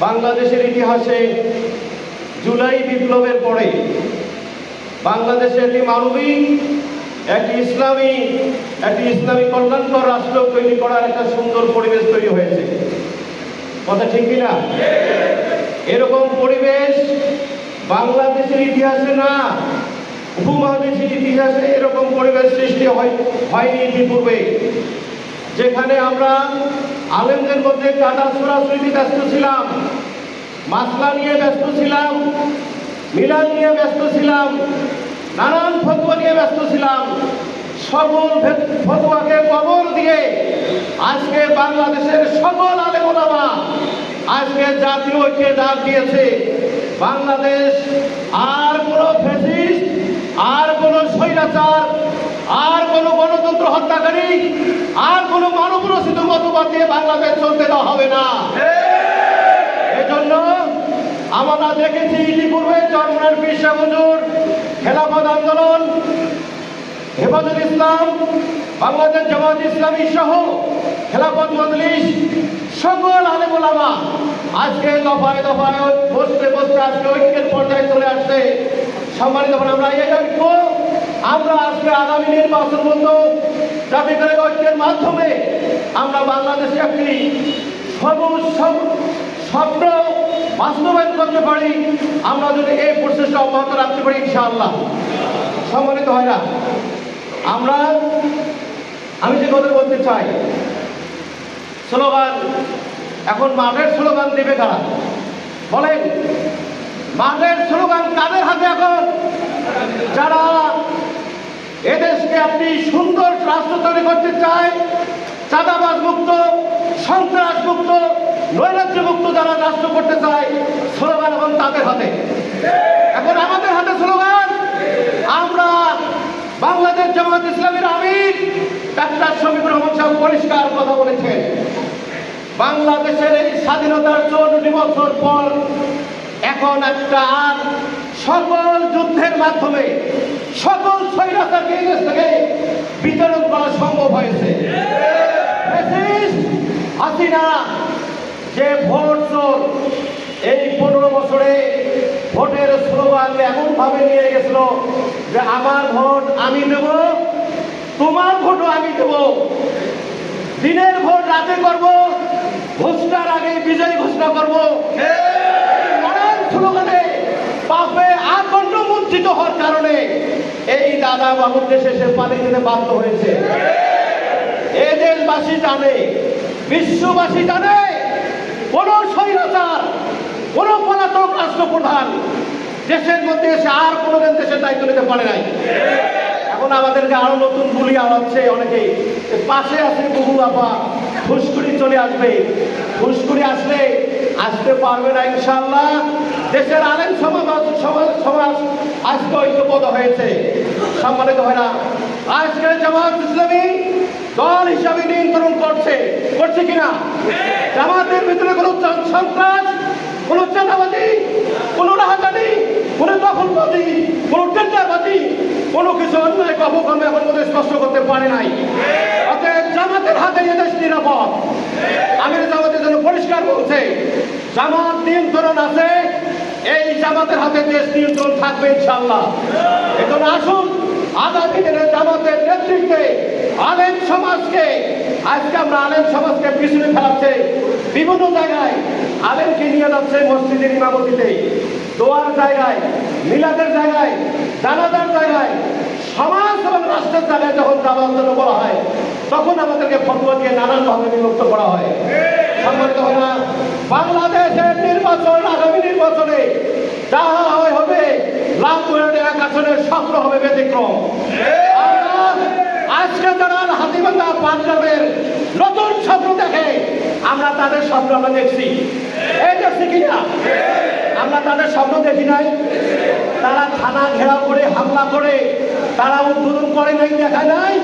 বাংলাদেশের ইতিহাসে জুলাই বিপ্লবের পরে বাংলাদেশে একটি মানবিক একটি ইসলামী কল্যাণকর রাষ্ট্র তৈরি করার একটা সুন্দর পরিবেশ তৈরি হয়েছে। কথা ঠিক কিনা? এরকম পরিবেশ বাংলাদেশের ইতিহাসে না, উপমহাদেশের ইতিহাসে এরকম পরিবেশ সৃষ্টি হয়নি ইতিপূর্বে, যেখানে আমরা আলেমদের মধ্যে কাদা ছোড়াছুড়িতে ব্যস্ত ছিলাম, মাসলা নিয়ে ব্যস্ত ছিলাম, মিলাদ নিয়ে ব্যস্ত ছিলাম, নানান ফতোয়া নিয়ে ব্যস্ত ছিলাম। সকল ফতোয়াকে কবর দিয়ে আজকে বাংলাদেশের সকল আলেম ওলামা আজকে জাতীয় ঐক্যের ডাক দিয়েছে। বাংলাদেশ আর কোনো ফ্যাসিস্ট, আর কোনো স্বৈরাচার, আর কোনো গণতন্ত্র হত্যাকারী, আর কোনো মানব রচিত মতবাদ দিয়ে বাংলাদেশ চলতে দেওয়া হবে না। এজন্য আমরা দেখেছি ইতিপূর্বে চরমনার পীর সাহেব হুজুর, খেলাফত আন্দোলন, হেফাজত ইসলাম, বাংলাদেশ জামায়াত ইসলামী সহ খেলাফত মজলিস সকল আলেম ওলামা আজকে দফায় দফায় বসতে বসতে আজকে ঐক্যের পর্যায়ে চলে আসছে। সম্মানিত আমরা এই ঐক্য আমরা আজকে আগামী নির্বাচন মতো যাতে করে ঐক্যের মাধ্যমে আমরা বাংলাদেশে একটি স্বপ্ন বাস্তবায়ন করতে পারি, আমরা যদি এই প্রচেষ্টা অব্যাহত রাখতে পারি ইনশাআল্লাহ। সম্মানিত হয় না, আমি যে কথা বলতে চাই, স্লোগান এখন মাঠের স্লোগান দেবে কারা বলেন? মাঠের স্লোগান কাদের হাতে এখন? যারা এদেশকে আপনি সুন্দর রাষ্ট্র তৈরি করতে চায়, চাঁদাবাজ মুক্ত, সন্ত্রাস মুক্ত, নৈরাজ্য মুক্ত যারা রাষ্ট্র করতে চায়, স্লোগান এখন তাদের হাতে। এখন আমাদের হাতে স্লোগান। আমরা বাংলাদেশ জামায়াত ইসলামীর আমির ডাক্তার শফিকুর রহমান সাহেব পরিষ্কার কথা বলেছেন, বাংলাদেশের এই স্বাধীনতার 64 বছর পর এখন একটা আর সকল যুদ্ধের মাধ্যমে সকল স্বৈরাচারকে এই দেশ থেকে বিতরণ করা সম্ভব হয়েছে। হাসিনা যে ভোট চোর, এই 15 বছরে ভোটের স্লোগান এমন ভাবে নিয়ে গেছিল যে আমার ভোট আমি দেব, তোমার ভোটও আমি দেব, দিনের ভোট রাতে করব, ঘোষণার আগে বিজয় ঘোষণা করব। নানান স্লোগানে পাপে আকণ্ঠ বঞ্চিত হওয়ার কারণে এই দাদা বাবুর দেশে সে পালিয়ে যেতে বাধ্য হয়েছে। এই দেশবাসী জানে, বিশ্ববাসী জানে, কোন স্বৈরাচার, কোন পলাতক রাষ্ট্রপ্রধান দেশের মধ্যে এসে আর কোনোদিন দেশের দায়িত্ব নিতে পারে নাই। এখন আমাদেরকে আরো নতুন বুলি আওয়াচ্ছে অনেকে, পাশে আছে বহু আপা, ফুসকুড়ি চলে আসবে, ফুসকুড়ি আসতে পারবে না ইনশাআল্লাহ। দেশের আলেম সমাজ আজকে ঐক্যবদ্ধ হয়েছে। সম্মানিত হয় না, আজকে জামায়াত ইসলামী দল হিসাবে নিয়ন্ত্রণ করছে কিনা? জামাতের ভিতরে কোনো সন্ত্রাস, কোনো চাঁদাবাজি, কোনো রাহাজানি, কোনো দখলবাজি, কোনো টেন্ডারবাজি, কোনো কিছু অন্যায় অপকর্ম এখন মধ্যে স্পষ্ট করতে পারে নাই। অতএব জামাতের হাতে এদেশ নিরাপদ। আমির জামাতের জন্য পরিষ্কার বলছে, জামাত নিয়ন্ত্রণ আছে, এই জামাতের হাতে দেশ নিয়ন্ত্রণ থাকবে ইনশাআল্লাহ। এখন আসুন আগামী দিনে জামাতের নেতৃত্বে আলেম সমাজকে, আজকে আমরা আলেম সমাজকে পিছনে ফেলাচ্ছে, বিভিন্ন জায়গায় আলেমকে নিয়ে যাচ্ছে মসজিদের ইমামতিতে, দোয়ার জায়গায়, মিলাদের জায়গায়, জানাজার জায়গায়, সমাজ এবং রাষ্ট্রের জায়গায় যখন যাওয়ার জন্য বলা হয়, তখন আমাদেরকে ফতোয়া দিয়ে নানানভাবে বিভক্ত করা হয়। সম্মানিত হয় না, বাংলাদেশের নির্বাচন, আগামী নির্বাচনে যাহা হবে, লাভ এক আসনের স্বপ্ন হবে ব্যতিক্রম। আজকে যারা হাতিবান্ধা পাঞ্জাবের নতুন স্বপ্ন দেখে, আমরা তাদের স্বপ্ন আমরা দেখছি, এই দেখছি কিনা? আমরা তাদের স্বপ্ন দেখি নাই। তারা থানা ঘেরাও করে হামলা করে তারা উদ্বোধন করে নাই, দেখায় নাই।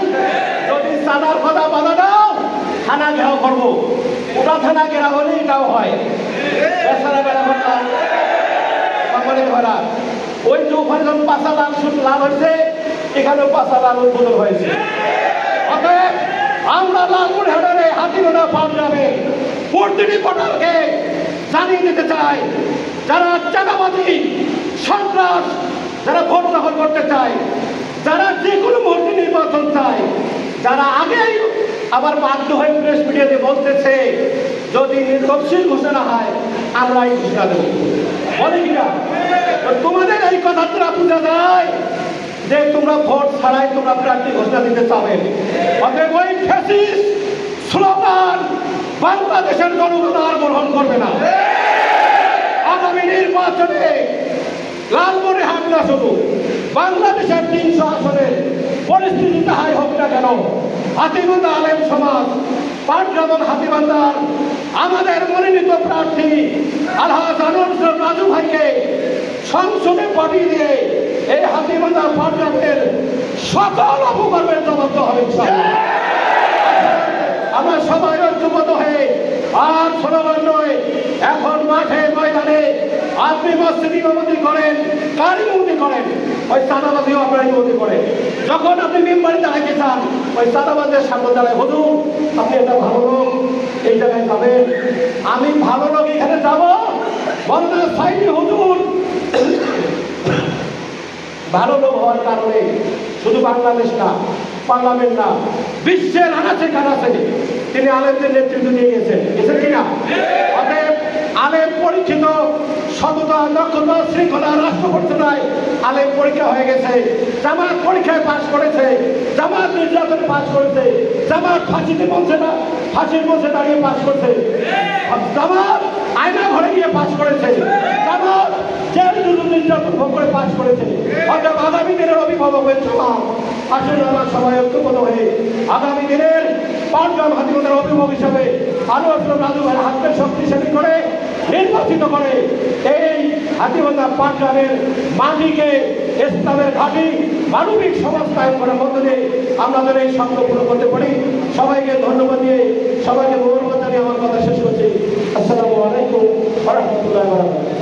যদি চাঁদার কথা বাধা দাও, থানা ঘেরাও করবো, ওটা থানা ঘেরাও হলে এটাও হয়। ওই যে ওখানে যখন 5 লাখ হয়েছে, এখানেও 5 লাখ উদ্বোধন হয়েছে। অতএব আমরা লালপুর হেডারে হাতিগোনা পাঞ্জাবে প্রতিটি ভোটারকে জানিয়ে দিতে চাই, যারা চাঁদাবাজি সন্ত্রাস, যারা ভোট দখল করতে চায়, যারা যে কোনো মুহূর্তে নির্বাচন চায়, যারা আগেই আবার বাধ্য হয়ে প্রেস মিডিয়াতে বলতেছে যদি তফসিল ঘোষণা হয় আমরা এই ঘোষণা দেব, বলে কিনা? তোমাদের এই কথা তোরা বোঝা যায় যে তোমরা ভোট ছাড়াই তোমরা প্রার্থী ঘোষণা দিতে চাবেন। অতএব ওই ফ্যাসিস্ট স্লোগান বাংলাদেশের জনগণ আর গ্রহণ করবে না। আগামী নির্বাচনে লালমনিরহাট না শুধু বাংলাদেশের ৩০০ আসনের পরিস্থিতি তাহাই হোক না কেন, হাতীবান্ধা আলেম সমাজ পাটগ্রাম হাতীবান্ধার আমাদের মনোনীত প্রার্থী আলহাজ আনোয়ার হোসেন রাজু ভাইকে সংসদে পাঠিয়ে দিয়ে এই হাতীবান্ধা পাটগ্রামের সকল অপকর্মের জবাব দেওয়া হবে। আমরা সবাই ঐক্যবদ্ধ হয়ে আর স্লোগান নয়, এখন মাঠে ময়দানে আপনি মসজিদ ইমামতি করেন, কার ইমামতি করেন, ওই চাঁদাবাজিও আপনারা ইমামতি করেন। যখন আপনি মেম্বারে দাঁড়াইতে চান ওই চাঁদাবাজের সামনে দাঁড়ায়, হুজুর আপনি একটা ভালো লোক, এই জায়গায় যাবেন, আমি ভালো লোক এখানে যাব বলতে সাইডে হুজুর ভালো লোক হওয়ার কারণে শুধু বাংলাদেশ না, পার্লামেন্ট না, বিশ্বের আনাচে কানাচে তিনি আলেমদের নেতৃত্ব দিয়ে গেছেন কিনা? অতএব আলেম পরিচিত সততা, দক্ষতা, শৃঙ্খলা, রাষ্ট্র পরিচালনায় আলেম পরীক্ষা হয়ে গেছে, জামাত পরীক্ষায় পাশ করেছে, জামাত নির্যাতনে পাশ করেছে, জামাত ফাঁসির মঞ্চে দাঁড়িয়ে পাশ করছে, জামাত আয়না ঘরে গিয়ে পাশ করেছে, জামাত জেল জুলুম নির্যাতন ভোগ করে পাশ করেছে। অতএব আগামী দিনের অভিভাবক হয়েছে আসলে আমার সবাই ঐক্যবদ্ধ হয়ে আগামী দিনের পাটগ্রাম হাতীবান্ধার অভিভাবক হিসাবে আনোয়ার হোসেন রাজু ভাইয়ের হাতকে শক্তিশালী করে নির্বাচিত করে এই হাতীবান্ধা পাটগ্রামের মাটিকে ইসলামের ঘাঁটি মানবিক সমাজ কায়েম করার মধ্য দিয়ে আমাদের এই স্বপ্ন পূরণ করতে পারি। সবাইকে ধন্যবাদ দিয়ে সবাইকে মোবারকবাদ জানিয়ে আমার কথা শেষ করছি। আসসালামু আলাইকুম ওয়া রাহমাতুল্লাহি ওয়া বারাকাতুহু।